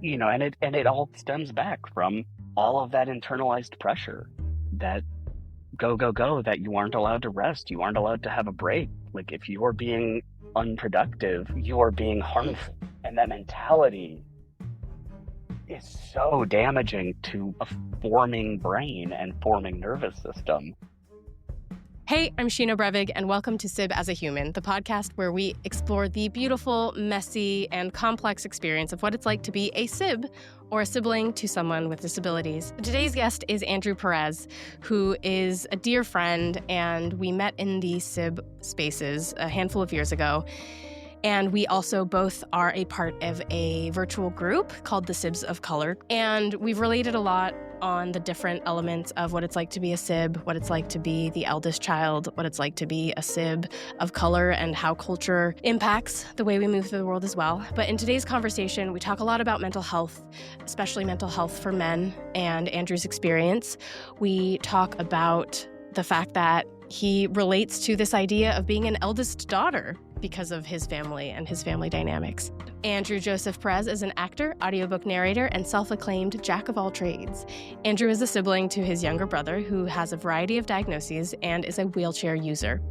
and it all stems back from all of that internalized pressure that go, go, go, that you aren't allowed to rest. You aren't allowed to have a break. Like, if you are being unproductive, you are being harmful. And that mentality is so damaging to a forming brain and forming nervous system. Hey, I'm Sheena Brevig, and welcome to Sib as a Human, the podcast where we explore the beautiful, messy, and complex experience of what it's like to be a sib or a sibling to someone with disabilities. Today's guest is Andrew Perez, who is a dear friend, and we met in the sib spaces a handful of years ago. And we also both are a part of a virtual group called the Sibs of Color. And we've related a lot on the different elements of what it's like to be a sib, what it's like to be the eldest child, what it's like to be a sib of color, and how culture impacts the way we move through the world as well. But in today's conversation, we talk a lot about mental health, especially mental health for men and Andrew's experience. We talk about the fact that he relates to this idea of being an eldest daughter because of his family and his family dynamics. Andrew Joseph Perez is an actor, audiobook narrator, and self-acclaimed jack of all trades. Andrew is a sibling to his younger brother who has a variety of diagnoses and is a wheelchair user.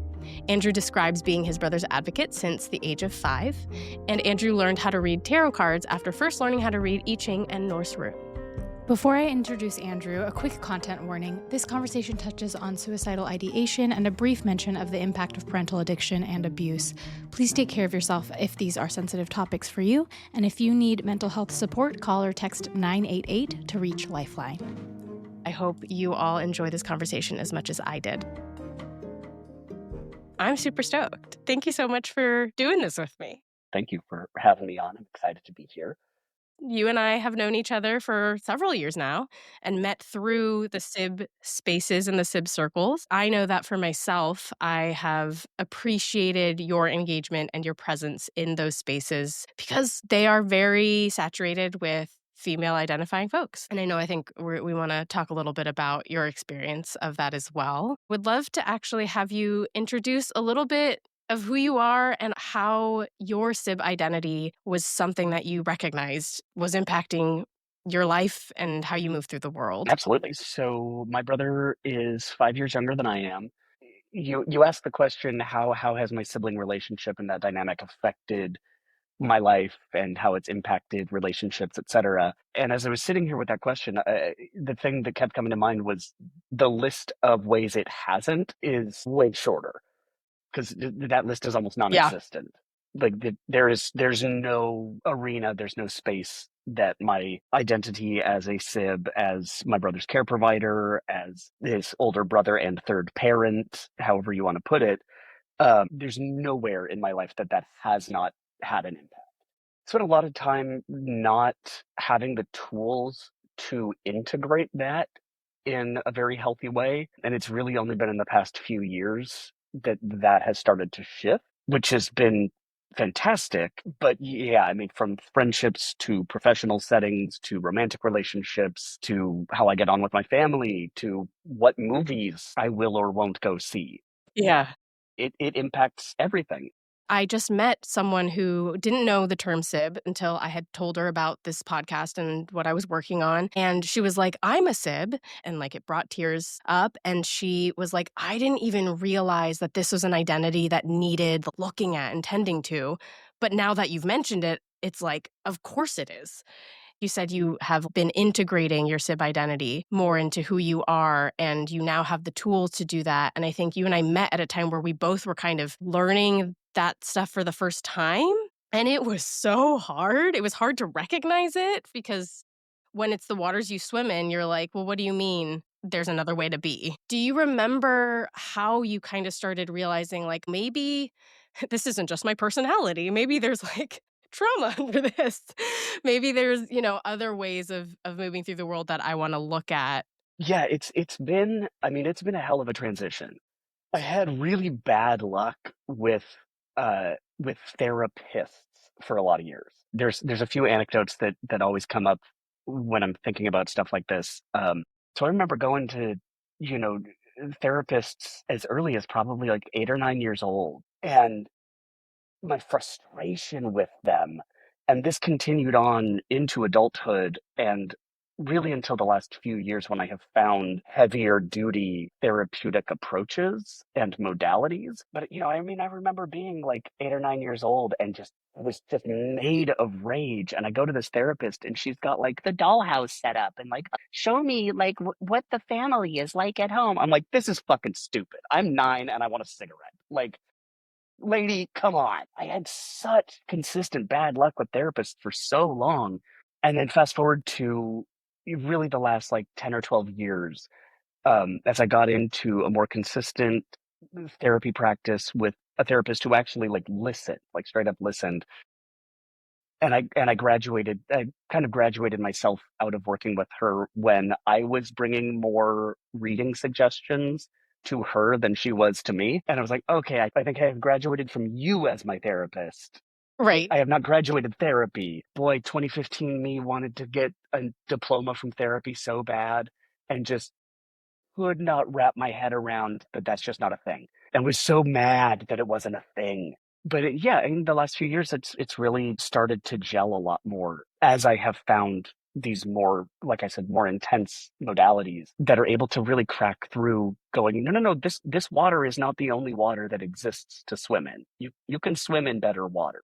Andrew describes being his brother's advocate since the age of 5, and Andrew learned how to read tarot cards after first learning how to read I Ching and Norse root. Before I introduce Andrew, a quick content warning. This conversation touches on suicidal ideation and a brief mention of the impact of parental addiction and abuse. Please take care of yourself if these are sensitive topics for you, and if you need mental health support, call or text 988 to reach Lifeline. I hope you all enjoy this conversation as much as I did. I'm super stoked. Thank you so much for doing this with me. Thank you for having me on. I'm excited to be here. You and I have known each other for several years now and met through the SIB spaces and the SIB circles. I know that for myself, I have appreciated your engagement and your presence in those spaces because they are very saturated with female identifying folks. And I think we want to talk a little bit about your experience of that as well. Would love to actually have you introduce a little bit of who you are and how your SIB identity was something that you recognized was impacting your life and how you move through the world. Absolutely. So my brother is 5 years younger than I am. You asked the question, how has my sibling relationship and that dynamic affected my life and how it's impacted relationships, etc. And as I was sitting here with that question, the thing that kept coming to mind was the list of ways it hasn't is way shorter, because that list is almost non-existent. Like there's no arena, there's no space that my identity as a sib, as my brother's care provider, as his older brother and third parent, however you want to put it, there's nowhere in my life that has not had an impact. Spent a lot of time not having the tools to integrate that in a very healthy way, and it's really only been in the past few years that has started to shift, which has been fantastic. But yeah, from friendships to professional settings to romantic relationships to how I get on with my family to what movies I will or won't go see. Yeah. It impacts everything. I just met someone who didn't know the term SIB until I had told her about this podcast and what I was working on. And she was like, I'm a SIB. And it brought tears up. And she was like, I didn't even realize that this was an identity that needed looking at and tending to. But now that you've mentioned it, it's like, of course it is. You said you have been integrating your SIB identity more into who you are, and you now have the tools to do that. And I think you and I met at a time where we both were kind of learning that stuff for the first time. And it was so hard. It was hard to recognize it because when it's the waters you swim in, you're like, well, what do you mean there's another way to be? Do you remember how you kind of started realizing maybe this isn't just my personality? Maybe there's trauma under this. Maybe there's, other ways of moving through the world that I want to look at. Yeah, it's been a hell of a transition. I had really bad luck with therapists for a lot of years. There's a few anecdotes that always come up when I'm thinking about stuff like this. So I remember going to, therapists as early as probably 8 or 9 years old, and my frustration with them And this continued on into adulthood and really until the last few years when I have found heavier duty therapeutic approaches and modalities. But, I mean, I remember being like 8 or 9 years old and just was just made of rage. And I go to this therapist and she's got like the dollhouse set up and like, show me like what the family is like at home. I'm like, this is fucking stupid. I'm 9 and I want a cigarette. Like, lady, come on. I had such consistent bad luck with therapists for so long. And then fast forward to really the last like 10 or 12 years, as I got into a more consistent therapy practice with a therapist who actually like listened, like straight up listened. And I graduated, I kind of graduated myself out of working with her when I was bringing more reading suggestions to her than she was to me. And I was like, okay, I think I have graduated from you as my therapist. Right. I have not graduated therapy. Boy, 2015 me wanted to get a diploma from therapy so bad and just could not wrap my head around that that's just not a thing and was so mad that it wasn't a thing. But yeah, in the last few years, it's really started to gel a lot more as I have found these more, like I said, more intense modalities that are able to really crack through going, no, no, no, this water is not the only water that exists to swim in. You can swim in better water.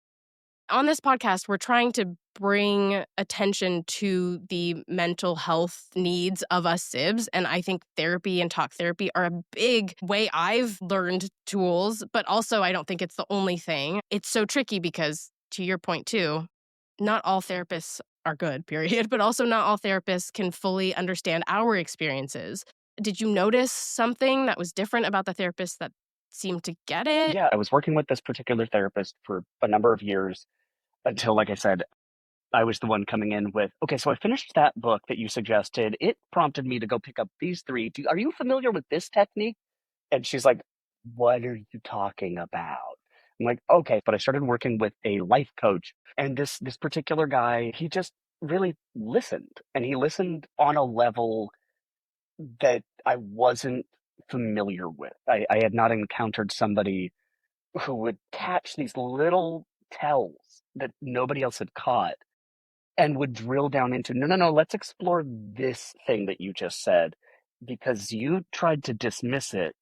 On this podcast, we're trying to bring attention to the mental health needs of us sibs. And I think therapy and talk therapy are a big way I've learned tools, but also I don't think it's the only thing. It's so tricky because, to your point too, not all therapists are good, period, but also not all therapists can fully understand our experiences. Did you notice something that was different about the therapists that seemed to get it? Yeah, I was working with this particular therapist for a number of years until, like I said, I was the one coming in with, okay, so I finished that book that you suggested. It prompted me to go pick up these three. Are you familiar with this technique? And she's like, what are you talking about? I'm like, okay, but I started working with a life coach, and this particular guy, he just really listened, and he listened on a level that I wasn't familiar with. I had not encountered somebody who would catch these little tells that nobody else had caught and would drill down into, no, no, no, let's explore this thing that you just said because you tried to dismiss it,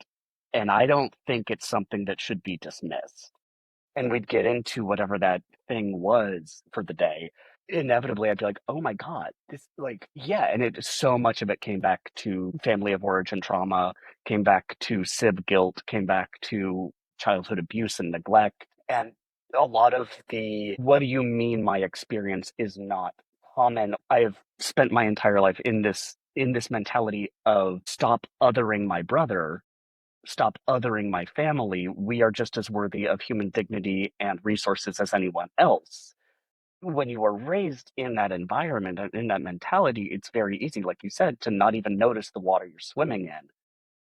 and I don't think it's something that should be dismissed. And we'd get into whatever that thing was for the day. Inevitably, I'd be like, oh my God, this, like, yeah. And so much of it came back to family of origin trauma, came back to sib guilt, came back to childhood abuse and neglect. And a lot of the, what do you mean my experience is not common? I've spent my entire life in this mentality of stop othering my brother, stop othering my family. We are just as worthy of human dignity and resources as anyone else. When you are raised in that environment and in that mentality, it's very easy, like you said, to not even notice the water you're swimming in.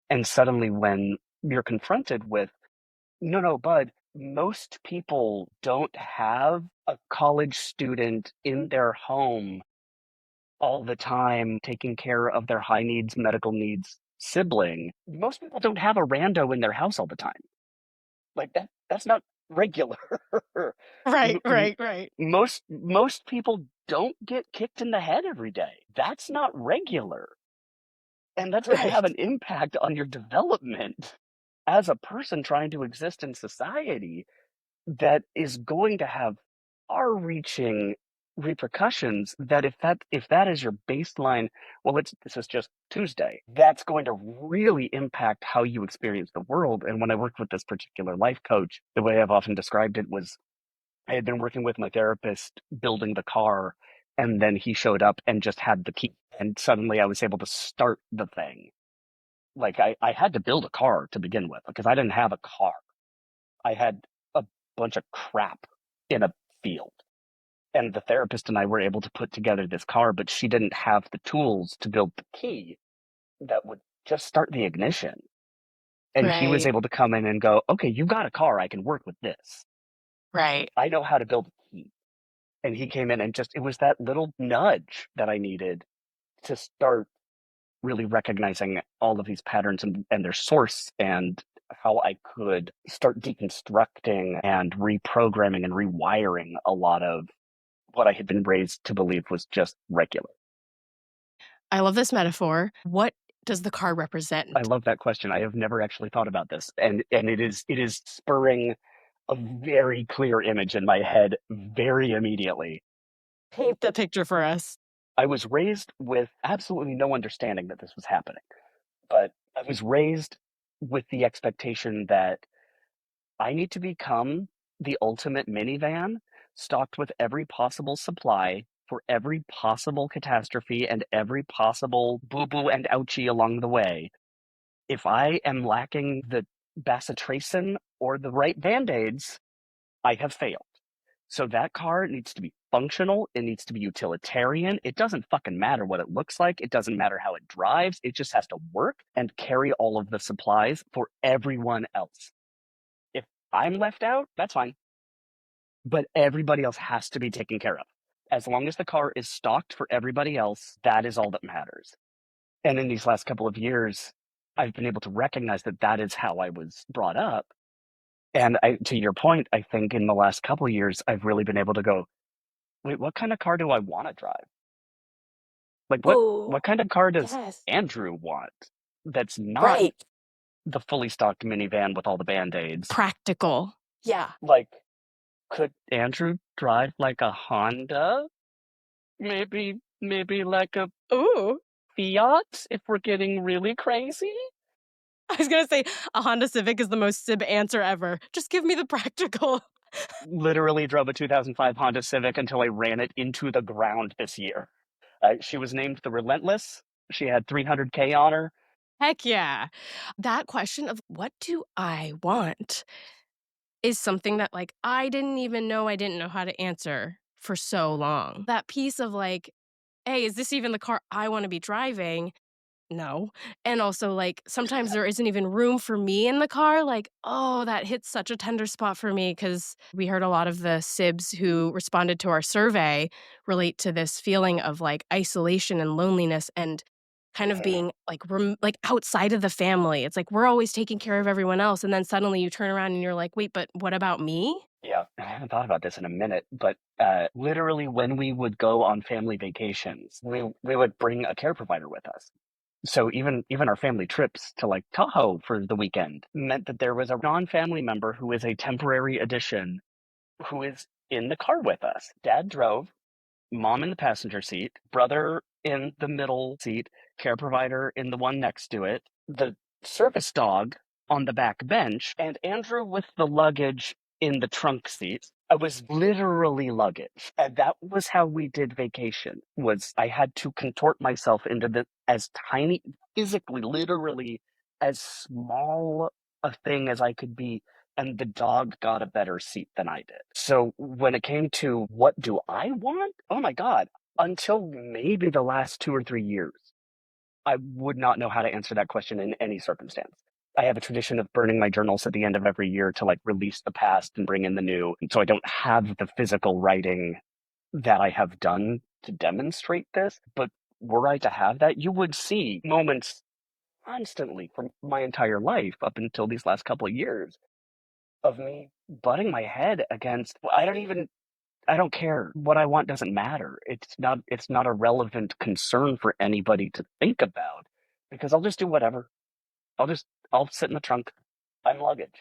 And suddenly, when you're confronted with, no, no, bud, most people don't have a college student in their home all the time taking care of their high needs, medical needs sibling. Most people don't have a rando in their house all the time. Like that's not regular. Right, right, right. Most people don't get kicked in the head every day. That's not regular. And that's going to have Right. an impact on your development as a person trying to exist in society that is going to have far-reaching repercussions that if that is your baseline, well, this is just Tuesday, that's going to really impact how you experience the world. And when I worked with this particular life coach, the way I've often described it was I had been working with my therapist building the car, and then he showed up and just had the key, and suddenly I was able to start the thing. Like I had to build a car to begin with because I didn't have a car. I had a bunch of crap in a field. And the therapist and I were able to put together this car, but she didn't have the tools to build the key that would just start the ignition. And he was Right, able to come in and go, okay, you got a car. I can work with this. right. I know how to build a key. And he came in and just, it was that little nudge that I needed to start really recognizing all of these patterns and their source and how I could start deconstructing and reprogramming and rewiring a lot of what I had been raised to believe was just regular. I love this metaphor. What does the car represent? I love that question. I have never actually thought about this, and it is spurring a very clear image in my head very immediately. Paint the picture for us. I was raised with absolutely no understanding that this was happening, but I was raised with the expectation that I need to become the ultimate minivan, stocked with every possible supply for every possible catastrophe and every possible boo boo and ouchie along the way. If I am lacking the bacitracin or the right band aids, I have failed. So that car needs to be functional. It needs to be utilitarian. It doesn't fucking matter what it looks like. It doesn't matter how it drives. It just has to work and carry all of the supplies for everyone else. If I'm left out, that's fine. But everybody else has to be taken care of. As long as the car is stocked for everybody else, that is all that matters. And in these last couple of years, I've been able to recognize that that is how I was brought up. And to your point, I think in the last couple of years, I've really been able to go, wait, what kind of car do I want to drive? Like, what kind of car does Yes. Andrew want that's not Right. the fully stocked minivan with all the band-aids? Practical. Yeah. Like, could Andrew drive like a Honda? Maybe like a Ooh. Fiat if we're getting really crazy? I was going to say a Honda Civic is the most Sib answer ever. Just give me the practical. Literally drove a 2005 Honda Civic until I ran it into the ground this year. She was named the Relentless. She had 300K on her. Heck yeah. That question of what do I want is something that like I didn't even know I didn't know how to answer for so long. That piece of like, hey, is this even the car I want to be driving? No. And also, like, sometimes there isn't even room for me in the car. Like, oh, that hits such a tender spot for me because we heard a lot of the sibs who responded to our survey relate to this feeling of like isolation and loneliness and kind of being like like outside of the family. It's like we're always taking care of everyone else, and then suddenly you turn around and you're like, wait, but what about me? Yeah, I haven't thought about this in a minute, but literally when we would go on family vacations, we would bring a care provider with us. So even our family trips to like Tahoe for the weekend meant that there was a non-family member who is a temporary addition who is in the car with us. Dad drove, mom in the passenger seat, brother in the middle seat, care provider in the one next to it, the service dog on the back bench, and Andrew with the luggage in the trunk seat. I was literally luggage. And that was how we did vacation, was I had to contort myself into the as tiny, physically, literally as small a thing as I could be, and the dog got a better seat than I did. So when it came to what do I want? Oh my God. Until maybe the last 2 or 3 years, I would not know how to answer that question in any circumstance. I have a tradition of burning my journals at the end of every year to like release the past and bring in the new. And so I don't have the physical writing that I have done to demonstrate this. But were I to have that, you would see moments constantly from my entire life up until these last couple of years of me butting my head against, I don't care. What I want doesn't matter. It's not a relevant concern for anybody to think about because I'll just do whatever. I'll sit in the trunk. I'm luggage.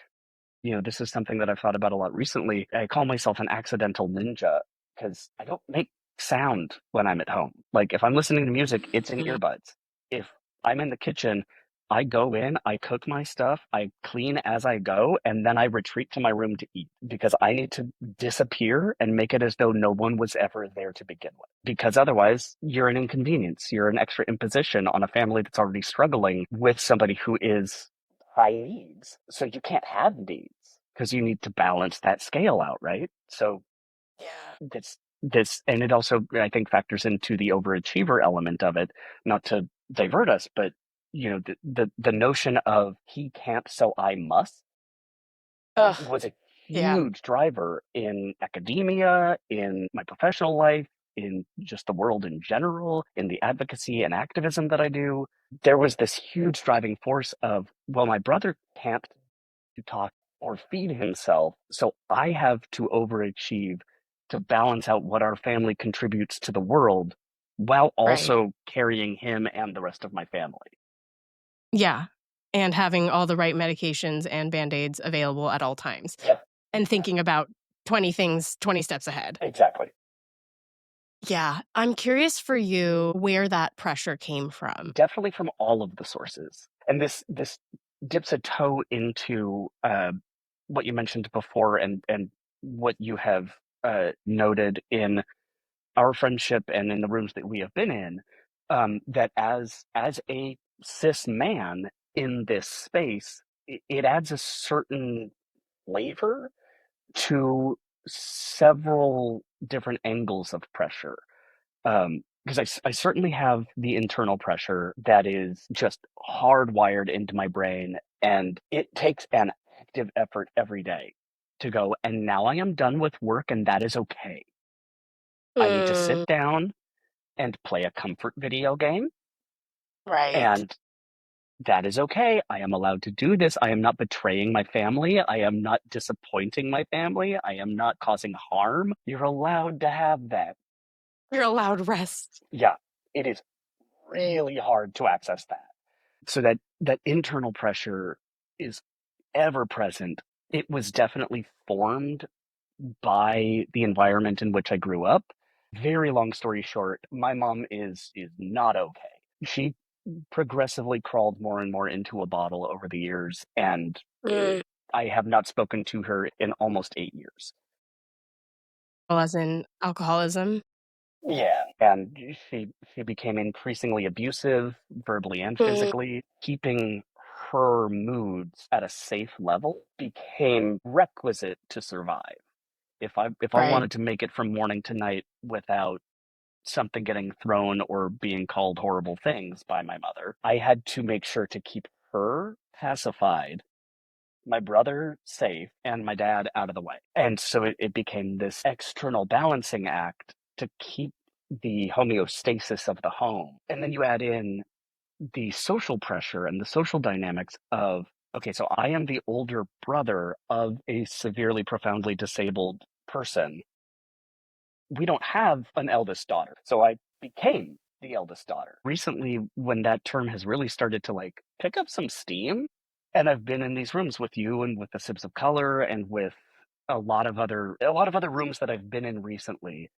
This is something that I've thought about a lot recently. I call myself an accidental ninja because I don't make sound when I'm at home. Like if I'm listening to music, it's in earbuds. If I'm in the kitchen, I go in, I cook my stuff, I clean as I go, and then I retreat to my room to eat because I need to disappear and make it as though no one was ever there to begin with. Because otherwise, you're an inconvenience. You're an extra imposition on a family that's already struggling with somebody who is high needs. So you can't have needs because you need to balance that scale out, right? So Yeah. and it also, I think, factors into the overachiever element of it, not to divert us, but the notion of he can't, so I must Ugh. was a Yeah. huge driver in academia, in my professional life, in just the world in general, in the advocacy and activism that I do. There was this huge driving force of, well, my brother can't talk or feed himself, so I have to overachieve to balance out what our family contributes to the world while Right. also carrying him and the rest of my family. Yeah. And having all the right medications and band-aids available at all times. Yep. And thinking about 20 things 20 steps ahead. Exactly. Yeah. I'm curious for you where that pressure came from. Definitely from all of the sources. And this dips a toe into what you mentioned before and what you have noted in our friendship and in the rooms that we have been in, that as a cis man in this space, it adds a certain flavor to several different angles of pressure. Because I certainly have the internal pressure that is just hardwired into my brain, and it takes an active effort every day to go, and now I am done with work, and that is okay. I need to sit down and play a comfort video game, Right. and that is okay. I am allowed to do this. I am not betraying my family. I am not disappointing my family. I am not causing harm. You're allowed to have that. You're allowed rest. Yeah, it is really hard to access that. So that internal pressure is ever present. It was definitely formed by the environment in which I grew up. Very long story short, my mom is not okay. She progressively crawled more and more into a bottle over the years, and I have not spoken to her in almost 8 years. Well, as in alcoholism. Yeah, and she became increasingly abusive, verbally and physically. Keeping her moods at a safe level became requisite to survive. If I Right. wanted to make it from morning to night without something getting thrown or being called horrible things by my mother, I had to make sure to keep her pacified, my brother safe, and my dad out of the way. And so it became this external balancing act to keep the homeostasis of the home. And then you add in the social pressure and the social dynamics of, okay, so I am the older brother of a severely, profoundly disabled person. We don't have an eldest daughter. So I became the eldest daughter. Recently, when that term has really started to like pick up some steam, and I've been in these rooms with you and with the Sibs of Color and with a lot of other rooms that I've been in recently,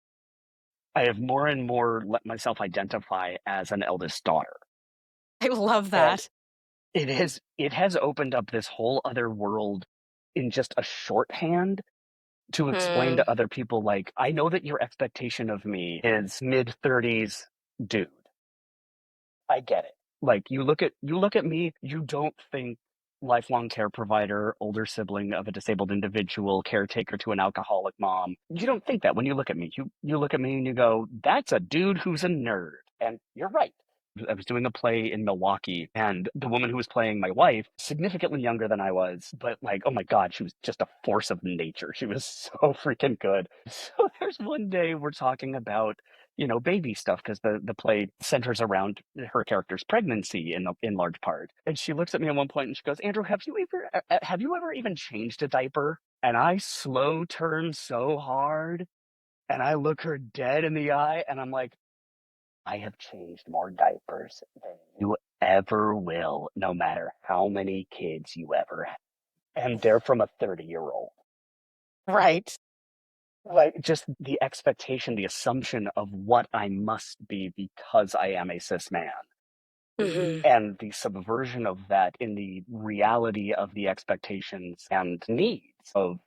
I have more and more let myself identify as an eldest daughter. I love And that. it has opened up this whole other world in just a shorthand to explain to other people, like, I know that your expectation of me is mid-30s dude. I get it. Like, you look at me, you don't think lifelong care provider, older sibling of a disabled individual, caretaker to an alcoholic mom. You don't think that when you look at me. You look at me and you go, that's a dude who's a nerd. And you're right. I was doing a play in Milwaukee, and the woman who was playing my wife, significantly younger than I was, but like, oh my God, she was just a force of nature. She was so freaking good. So there's one day we're talking about, baby stuff, because the play centers around her character's pregnancy in large part. And she looks at me at one point and she goes, Andrew, have you ever even changed a diaper? And I slow turn so hard, and I look her dead in the eye, and I'm like, I have changed more diapers than you ever will, no matter how many kids you ever have. And they're from a 30-year-old. Right. Like, just the expectation, the assumption of what I must be because I am a cis man. And the subversion of that in the reality of the expectations and needs of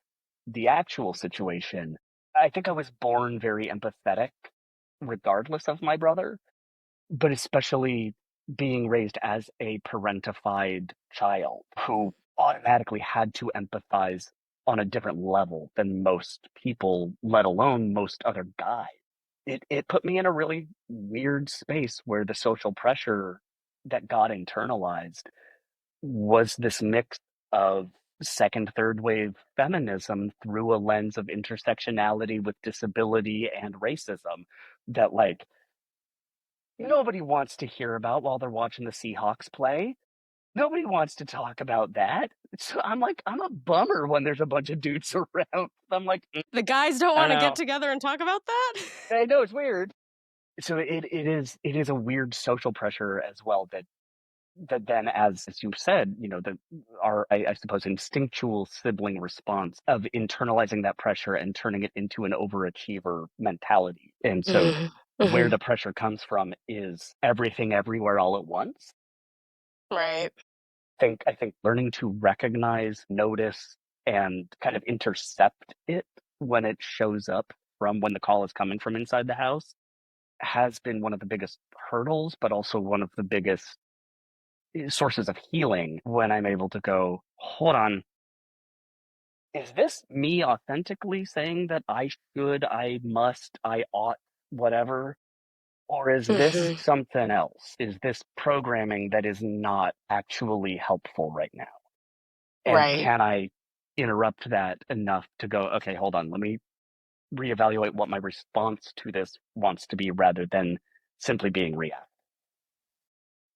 the actual situation. I think I was born very empathetic, regardless of my brother, but especially being raised as a parentified child who automatically had to empathize on a different level than most people, let alone most other guys. It put me in a really weird space where the social pressure that got internalized was this mix of second, third wave feminism through a lens of intersectionality with disability and racism that, like, nobody wants to hear about while they're watching the Seahawks play. Nobody wants to talk about that. So I'm a bummer when there's a bunch of dudes around. I'm like, The guys don't I don't want to get know. together and talk about that? I know it's weird. So it is a weird social pressure as well that then, as you said, our, I suppose, instinctual sibling response of internalizing that pressure and turning it into an overachiever mentality. And so where Mm-hmm. the pressure comes from is everything everywhere all at once. Right. I think learning to recognize, notice, and kind of intercept it when it shows up from when the call is coming from inside the house has been one of the biggest hurdles, but also one of the biggest sources of healing when I'm able to go, hold on, is this me authentically saying that I should, I must, I ought, whatever? Or is this Mm-hmm. something else? Is this programming that is not actually helpful right now? And Right. can I interrupt that enough to go, okay, hold on, let me reevaluate what my response to this wants to be rather than simply being reactive?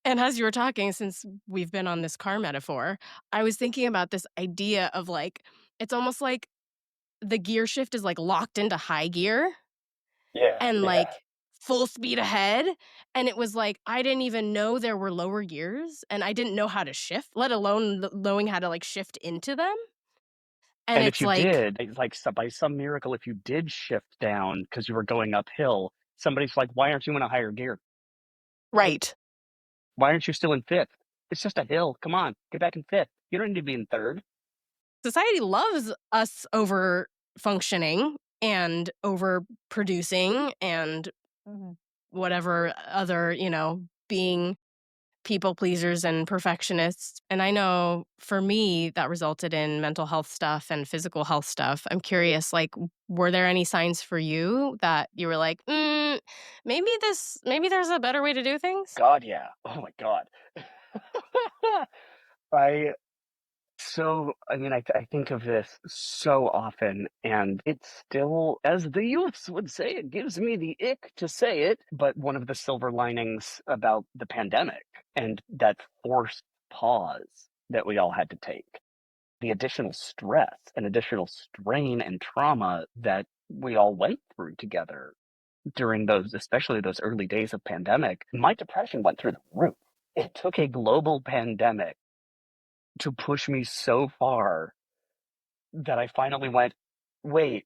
And as you were talking, since we've been on this car metaphor, I was thinking about this idea of like, it's almost like the gear shift is like locked into high gear Yeah, and yeah. like full speed ahead. And it was like, I didn't even know there were lower gears and I didn't know how to shift, let alone knowing how to like shift into them. And And if it's you like, did, it's like by some miracle, if you did shift down because you were going uphill, somebody's like, why aren't you in a higher gear? Like, right. why aren't you still in fifth? It's just a hill. Come on, get back in fifth. You don't need to be in third. Society loves us over functioning and over producing and whatever other, being people pleasers and perfectionists. And I know for me, that resulted in mental health stuff and physical health stuff. I'm curious, like, were there any signs for you that you were like, maybe there's a better way to do things? God, yeah. Oh my God. I I mean, I think of this so often, and it's still, as the youths would say, it gives me the ick to say it. But one of the silver linings about the pandemic and that forced pause that we all had to take, the additional stress and additional strain and trauma that we all went through together during those, especially those early days of pandemic, my depression went through the roof. It took a global pandemic to push me so far that I finally went, wait,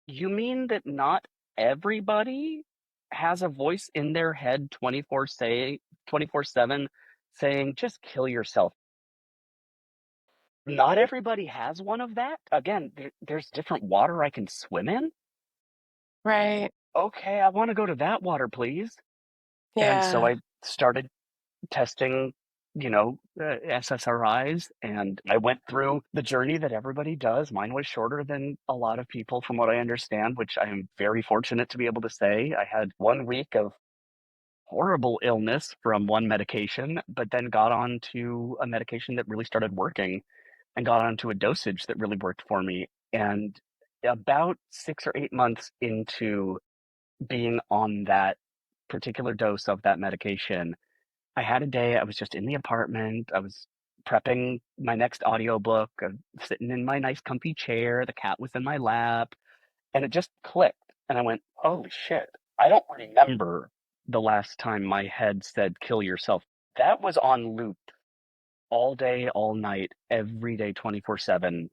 you mean that not everybody has a voice in their head 24/7 saying, just kill yourself? Not everybody has one of that. Again, there's different water I can swim in. Right. Okay, I want to go to that water, please. And so Yeah. I started testing, SSRIs, and I went through the journey that everybody does. Mine was shorter than a lot of people, from what I understand, which I am very fortunate to be able to say. I had 1 week of horrible illness from one medication, but then got on to a medication that really started working and got onto a dosage that really worked for me. And about 6 or 8 months into being on that particular dose of that medication, I had a day, I was just in the apartment. I was prepping my next audiobook, sitting in my nice comfy chair. The cat was in my lap, and it just clicked. And I went, holy shit, I don't remember the last time my head said, kill yourself. That was on loop all day, all night, every day, 24/7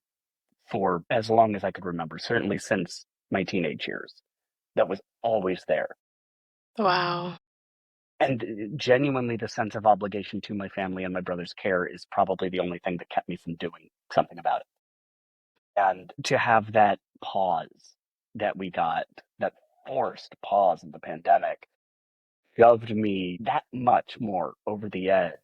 for as long as I could remember, certainly since my teenage years. That was always there. Wow. And genuinely, the sense of obligation to my family and my brother's care is probably the only thing that kept me from doing something about it. And to have that pause that we got, that forced pause of the pandemic, shoved me that much more over the edge,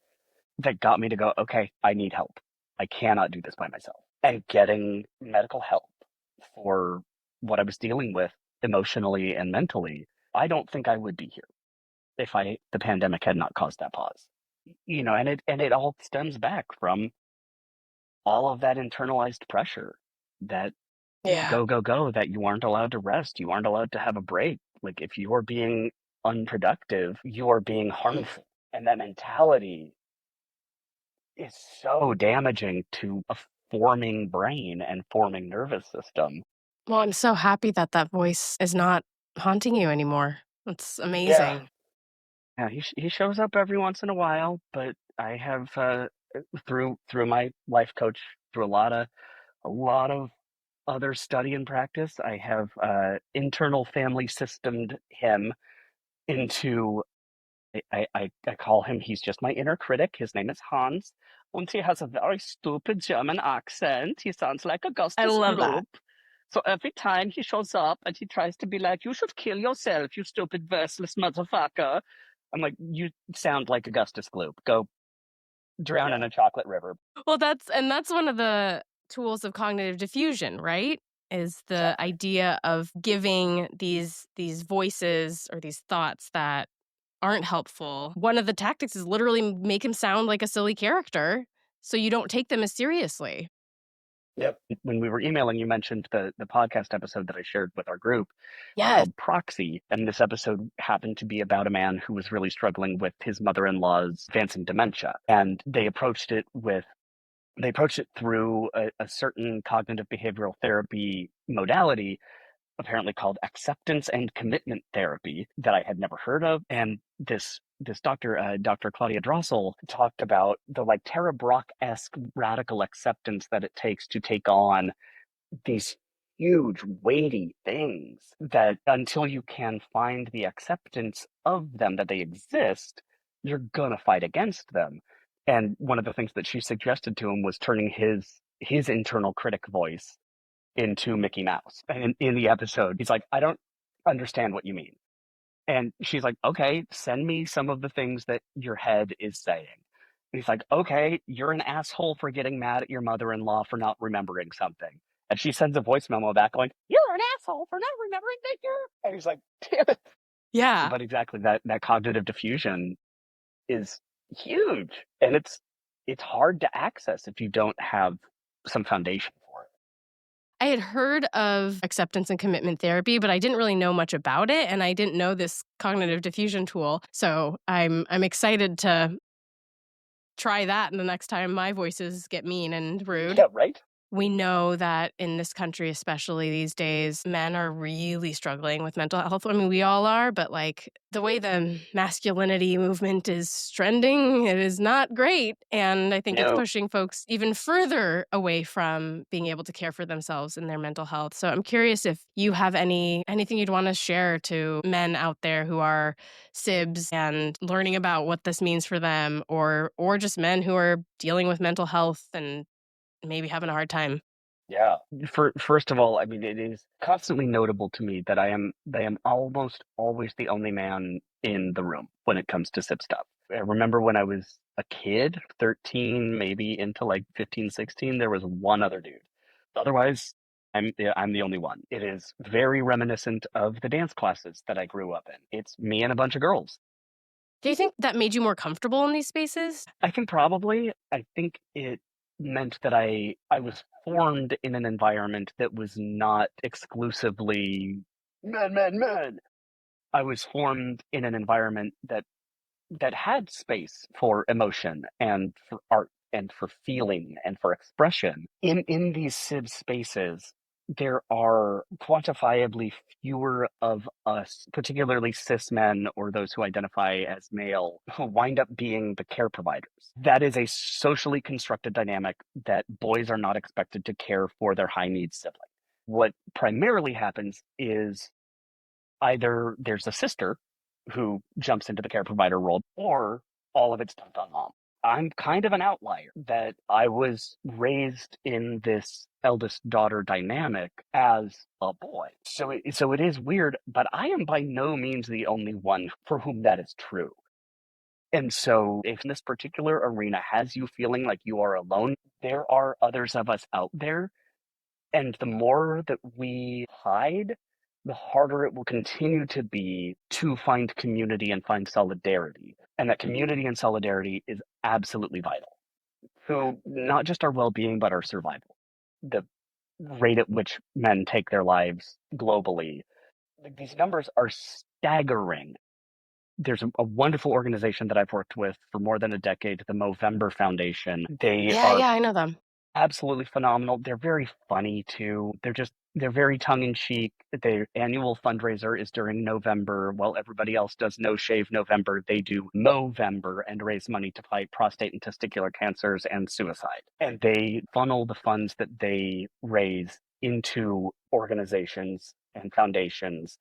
that got me to go, okay, I need help. I cannot do this by myself. And getting medical help for what I was dealing with emotionally and mentally, I don't think I would be here if the pandemic had not caused that pause. And it all stems back from all of that internalized pressure, that Yeah. go, go, go, that you aren't allowed to rest, you aren't allowed to have a break. Like, if you are being unproductive, you are being harmful. And that mentality is so damaging to a forming brain and forming nervous system. Well, I'm so happy that that voice is not haunting you anymore. That's Yeah. amazing. Yeah, he shows up every once in a while, but I have through my life coach, through a lot of other study and practice, I have internal family systemed him into I call him, he's just my inner critic. His name is Hans, and he has a very stupid German accent. He sounds like I Augustus love that. Gloop. So every time he shows up and he tries to be like, "You should kill yourself, you stupid, verseless motherfucker," I'm like, "You sound like Augustus Gloop. Go drown in a chocolate river." Well, that's one of the tools of cognitive diffusion, right? Is the Exactly. idea of giving these voices or these thoughts that aren't helpful. One of the tactics is literally make him sound like a silly character so you don't take them as seriously. Yep. When we were emailing, you mentioned the podcast episode that I shared with our group Yes. called Proxy. And this episode happened to be about a man who was really struggling with his mother-in-law's advancing dementia. And they approached it through a certain cognitive behavioral therapy modality, apparently called acceptance and commitment therapy, that I had never heard of. And this doctor, Dr. Claudia Drossel, talked about the like Tara Brach-esque radical acceptance that it takes to take on these huge, weighty things, that until you can find the acceptance of them, that they exist, you're gonna fight against them. And one of the things that she suggested to him was turning his internal critic voice into Mickey Mouse. And in the episode, he's like, "I don't understand what you mean." And she's like, "Okay, send me some of the things that your head is saying." And he's like, "Okay, you're an asshole for getting mad at your mother-in-law for not remembering something." And she sends a voice memo back going, "You're an asshole for not remembering that you're," and he's like, "Damn it." Yeah. But exactly, that cognitive diffusion is huge. And it's hard to access if you don't have some foundation for it. I had heard of acceptance and commitment therapy, but I didn't really know much about it, and I didn't know this cognitive diffusion tool. So I'm excited to try that the next time my voices get mean and rude. Yeah, right? We know that in this country, especially these days, men are really struggling with mental health. I mean, we all are, but like the way the masculinity movement is trending, it is not great. And I think it's No. pushing folks even further away from being able to care for themselves and their mental health. So I'm curious if you have anything you'd want to share to men out there who are sibs and learning about what this means for them, or just men who are dealing with mental health and maybe having a hard time. Yeah. First of all, I mean, it is constantly notable to me that I am almost always the only man in the room when it comes to sip stuff. I remember when I was a kid, 13, maybe into like 15, 16, there was one other dude. Otherwise, I'm the only one. It is very reminiscent of the dance classes that I grew up in. It's me and a bunch of girls. Do you think that made you more comfortable in these spaces? I think it meant that I was formed in an environment that was not exclusively men, men, men. I was formed in an environment that had space for emotion and for art and for feeling and for expression. In these civ spaces, there are quantifiably fewer of us, particularly cis men or those who identify as male, who wind up being the care providers. That is a socially constructed dynamic that boys are not expected to care for their high needs sibling. What primarily happens is either there's a sister who jumps into the care provider role, or all of it's dumped on mom. I'm kind of an outlier that I was raised in this eldest daughter dynamic as a boy. So it is weird, but I am by no means the only one for whom that is true. And so if this particular arena has you feeling like you are alone, there are others of us out there, and the more that we hide, the harder it will continue to be to find community and find solidarity. And that community and solidarity is absolutely vital to not just our well being, but our survival. The rate at which men take their lives globally, like, these numbers are staggering. There's a wonderful organization that I've worked with for more than a decade, the Movember Foundation. They Yeah, are yeah, I know them. absolutely phenomenal. They're very funny too. They're very tongue in cheek. Their annual fundraiser is during November. While everybody else does No Shave November, they do Movember and raise money to fight prostate and testicular cancers and suicide. And they funnel the funds that they raise into organizations and foundations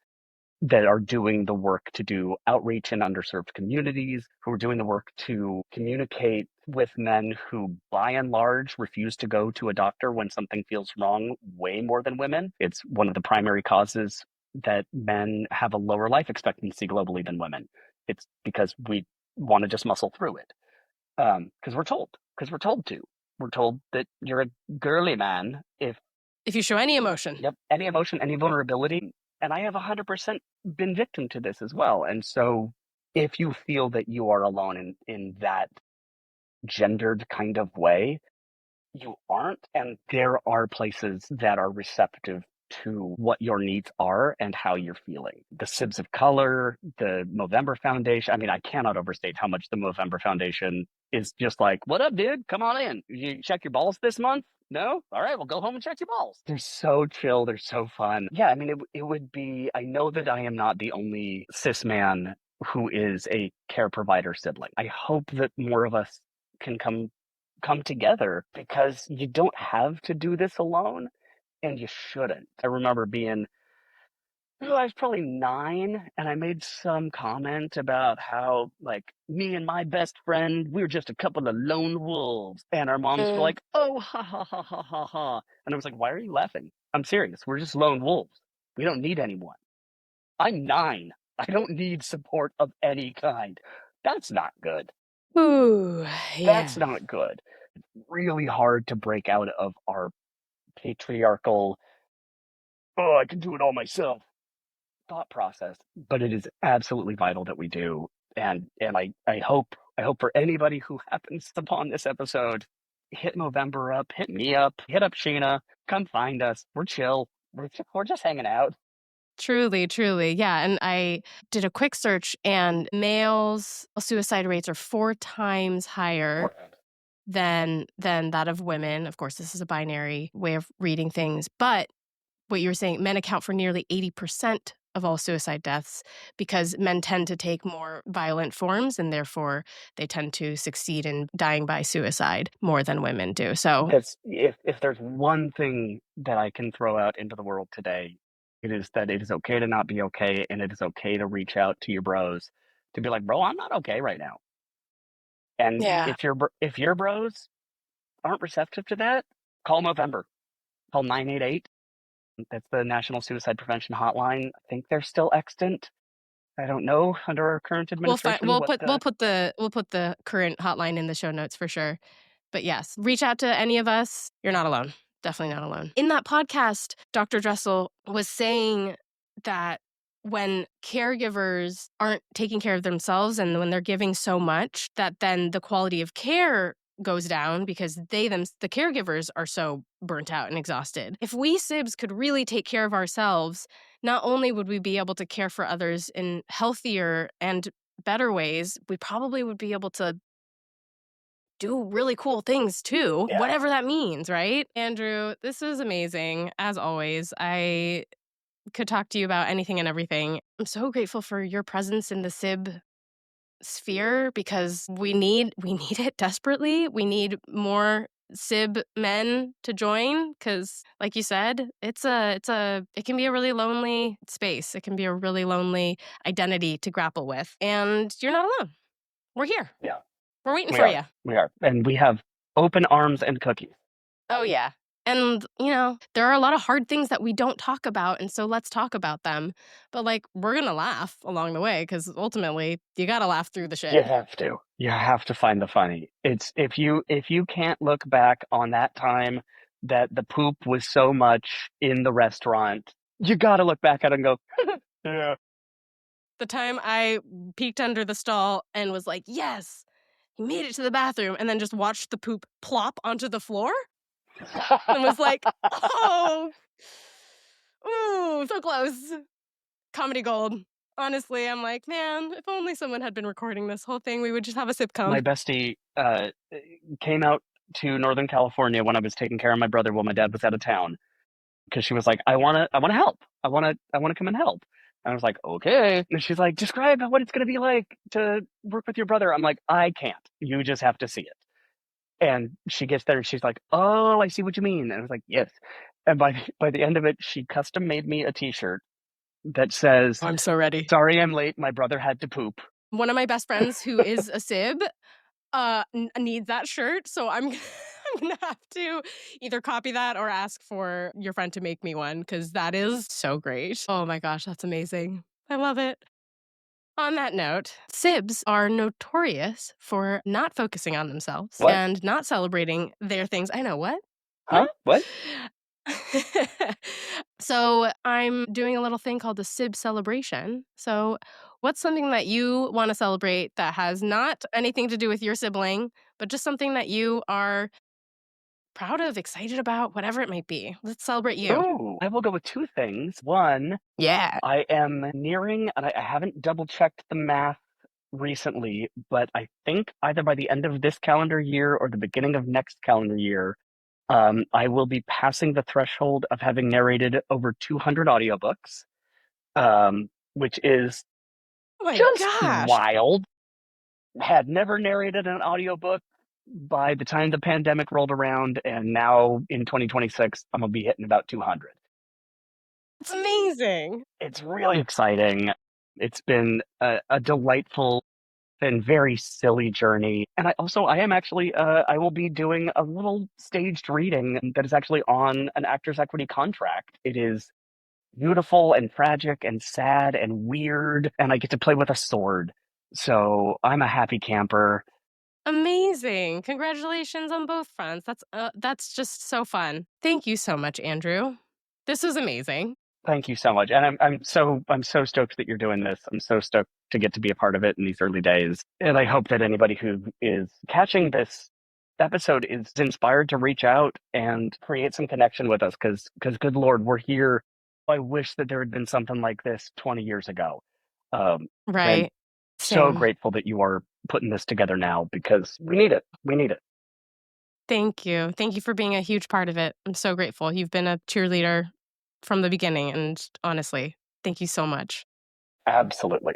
that are doing the work to do outreach in underserved communities, who are doing the work to communicate with men who, by and large, refuse to go to a doctor when something feels wrong way more than women. It's one of the primary causes that men have a lower life expectancy globally than women. It's because we want to just muscle through it. Because we're told to. We're told that you're a girly man If you show any emotion. yep, any emotion, any vulnerability. And I have 100% been victim to this as well. And so if you feel that you are alone in that gendered kind of way, you aren't. And there are places that are receptive to what your needs are and how you're feeling. The Sibs of Color, the Movember Foundation. I mean, I cannot overstate how much the Movember Foundation is just like, what up, dude? Come on in. You check your balls this month? No? All right, well, go home and check your balls. They're so chill. They're so fun. Yeah, I mean, it would be, I know that I am not the only cis man who is a care provider sibling. I hope that more of us can come together because you don't have to do this alone and you shouldn't. I remember being, I was probably 9 and I made some comment about how, like, me and my best friend, we were just a couple of lone wolves. And our moms were like, oh, ha, ha, ha, ha, ha, ha. And I was like, why are you laughing? I'm serious. We're just lone wolves. We don't need anyone. I'm 9. I don't need support of any kind. That's not good. Ooh, That's yeah. not good. Really hard to break out of our patriarchal, oh, I can do it all myself thought process, but it is absolutely vital that we do. And I hope for anybody who happens upon this episode, hit Movember up, hit me up, hit up Sheena, come find us. We're chill. We're just hanging out. Truly, truly. Yeah. And I did a quick search, and males' suicide rates are 4 times higher than that of women. Of course, this is a binary way of reading things. But what you were saying, men account for nearly 80% of all suicide deaths because men tend to take more violent forms, and therefore they tend to succeed in dying by suicide more than women do. So That's if there's one thing that I can throw out into the world today, it is that it is okay to not be okay, and it is okay to reach out to your bros to be like, bro, I'm not okay right now. And yeah. if your bros aren't receptive to that, call Movember. Call 988. That's the National Suicide Prevention Hotline. I think they're still extant. I don't know under our current administration We'll what put the current hotline in the show notes for sure. But yes, reach out to any of us. You're not alone. Definitely not alone. In that podcast, Dr. Dressel was saying that when caregivers aren't taking care of themselves and when they're giving so much, that then the quality of care goes down because the caregivers are so burnt out and exhausted. If we sibs could really take care of ourselves, not only would we be able to care for others in healthier and better ways, we probably would be able to do really cool things too, Yeah. whatever that means, right? Andrew, this was amazing. As always, I could talk to you about anything and everything. I'm so grateful for your presence in the sib sphere because we need it desperately. We need more sib men to join because, like you said, it can be a really lonely space. It can be a really lonely identity to grapple with, and you're not alone. We're here. Yeah. We're waiting We for are. you. We are. And we have open arms and cookies. Oh, yeah. And, there are a lot of hard things that we don't talk about, and so let's talk about them. But, we're gonna laugh along the way, because ultimately, you gotta laugh through the shit. You have to. You have to find the funny. It's if you can't look back on that time that the poop was so much in the restaurant, you gotta look back at it and go, yeah. The time I peeked under the stall and was like, yes, he made it to the bathroom, and then just watched the poop plop onto the floor, and was like, oh, ooh, so close. Comedy gold. Honestly, I'm like, man, if only someone had been recording this whole thing, we would just have a My sitcom. bestie came out to Northern California when I was taking care of my brother while my dad was out of town because she was like, I wanna help. I wanna come and help. And I was like, okay. And she's like, describe what it's gonna be like to work with your brother. I'm like, I can't. You just have to see it. And she gets there and she's like, oh, I see what you mean. And I was like, yes. And by the end of it, she custom made me a T-shirt that says, I'm so ready. "Sorry, I'm late. My brother had to poop." One of my best friends who is a sib needs that shirt, so I'm I'm gonna have to either copy that or ask for your friend to make me one because that is so great. Oh my gosh, that's amazing. I love it. On that note, sibs are notorious for not focusing on themselves What? and not celebrating their things. I know what? Huh? What? So I'm doing a little thing called the sib celebration. So what's something that you want to celebrate that has not anything to do with your sibling, but just something that you are proud of, excited about, whatever it might be? Let's celebrate you. Ooh, I will go with two things. One, Yeah. I am nearing, and I haven't double checked the math recently, but I think either by the end of this calendar year or the beginning of next calendar year, I will be passing the threshold of having narrated over 200 audiobooks, which is Oh my just gosh. wild. Had never narrated an audiobook by the time the pandemic rolled around, and now in 2026, I'm gonna be hitting about 200. It's amazing. It's really exciting. It's been a delightful and very silly journey. And I am actually, I will be doing a little staged reading that is actually on an Actors Equity contract. It is beautiful and tragic and sad and weird, and I get to play with a sword. So I'm a happy camper. Amazing. Congratulations on both fronts. That's just so fun. Thank you so much, Andrew. This was amazing. Thank you so much. And I'm so stoked that you're doing this. I'm so stoked to get to be a part of it in these early days. And I hope that anybody who is catching this episode is inspired to reach out and create some connection with us because good Lord, we're here. I wish that there had been something like this 20 years ago. I'm Right. so Same. grateful that you are putting this together now because we need it. We need it. Thank you. Thank you for being a huge part of it. I'm so grateful. You've been a cheerleader from the beginning. And honestly, thank you so much. Absolutely.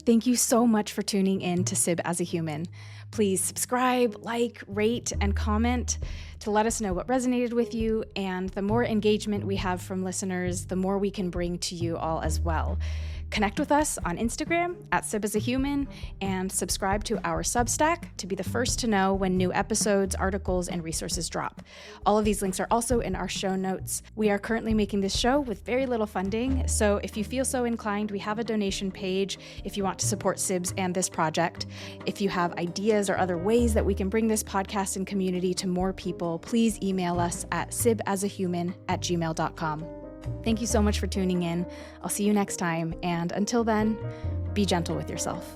Thank you so much for tuning in to Sib as a Human. Please subscribe, like, rate, and comment to let us know what resonated with you. And the more engagement we have from listeners, the more we can bring to you all as well. Connect with us on Instagram at Sib as a Human and subscribe to our Substack to be the first to know when new episodes, articles, and resources drop. All of these links are also in our show notes. We are currently making this show with very little funding, so if you feel so inclined, we have a donation page if you want to support Sibs and this project. If you have ideas or other ways that we can bring this podcast and community to more people, please email us at sibasahuman@gmail.com. Thank you so much for tuning in. I'll see you next time, and until then, be gentle with yourself.